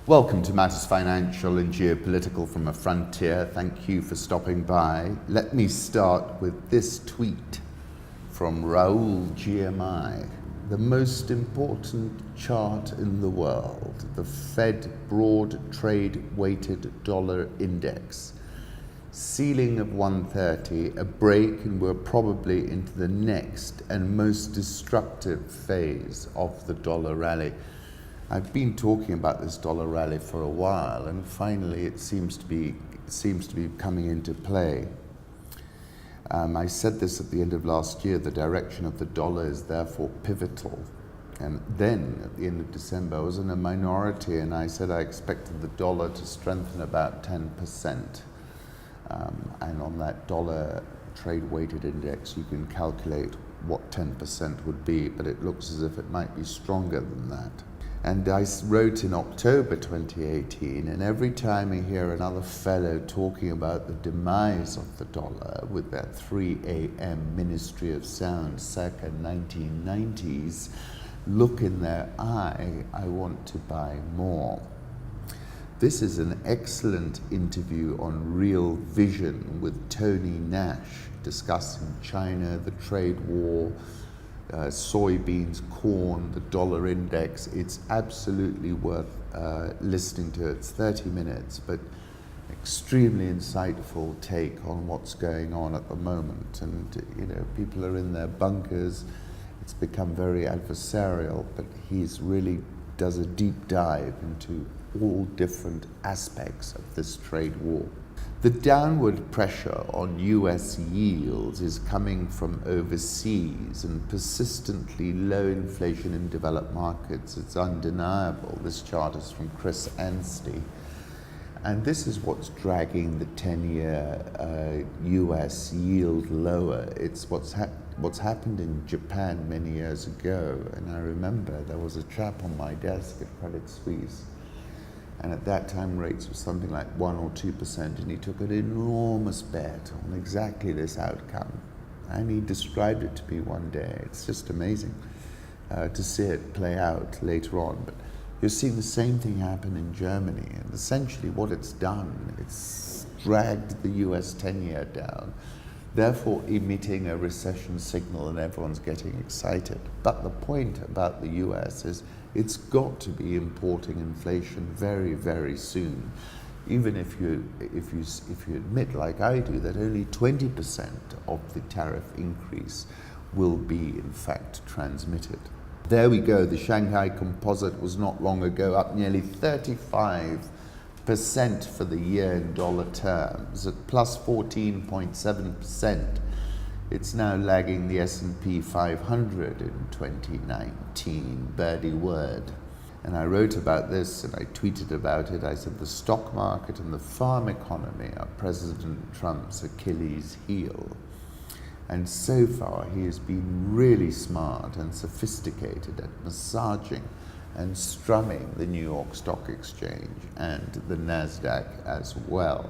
Welcome to Matters Financial and Geopolitical from a Frontier. Thank you for stopping by. Let me start with this tweet from Raul GMI. The most important chart in the world, the Fed Broad Trade Weighted Dollar Index. Ceiling of 130, a break, and we're probably into the next and most destructive phase of the dollar rally. I've been talking about this dollar rally for a while, and finally it seems to be coming into play. I said this at the end of last year, the direction of the dollar is therefore pivotal. And then at the end of December, I was in a minority and I said I expected the dollar to strengthen about 10%. And on that dollar trade weighted index, you can calculate what 10% would be, but it looks as if it might be stronger than that. And I wrote in October 2018, and every time I hear another fellow talking about the demise of the dollar with that 3 a.m. Ministry of Sound circa 1990s look in their eye, I want to buy more. This is an excellent interview on Real Vision with Tony Nash discussing China, the trade war, soybeans, corn, the dollar index. It's absolutely worth listening to. It's 30 minutes, but extremely insightful take on what's going on at the moment. And people are in their bunkers. It's become very adversarial, but he's really does a deep dive into all different aspects of this trade war. The downward pressure on US yields is coming from overseas and persistently low inflation in developed markets. It's undeniable. This chart is from Chris Anstey. And this is what's dragging the 10-year US yield lower. It's what's happened in Japan many years ago. And I remember there was a chap on my desk at Credit Suisse, and at that time rates were something like 1 or 2%, and he took an enormous bet on exactly this outcome. And he described it to me one day. It's just amazing to see it play out later on. But you're seeing the same thing happen in Germany, and essentially what it's done, it's dragged the US 10-year down, therefore emitting a recession signal, and everyone's getting excited. But the point about the US is it's got to be importing inflation very, very soon, even if you admit, like I do, that only 20% of the tariff increase will be in fact transmitted. There we go. The Shanghai Composite was not long ago up nearly 35% for the year in dollar terms, at plus 14.7%. It's now lagging the S&P 500 in 2019, birdie word. And I wrote about this and I tweeted about it. I said the stock market and the farm economy are President Trump's Achilles heel. And so far he has been really smart and sophisticated at massaging and strumming the New York Stock Exchange and the NASDAQ as well.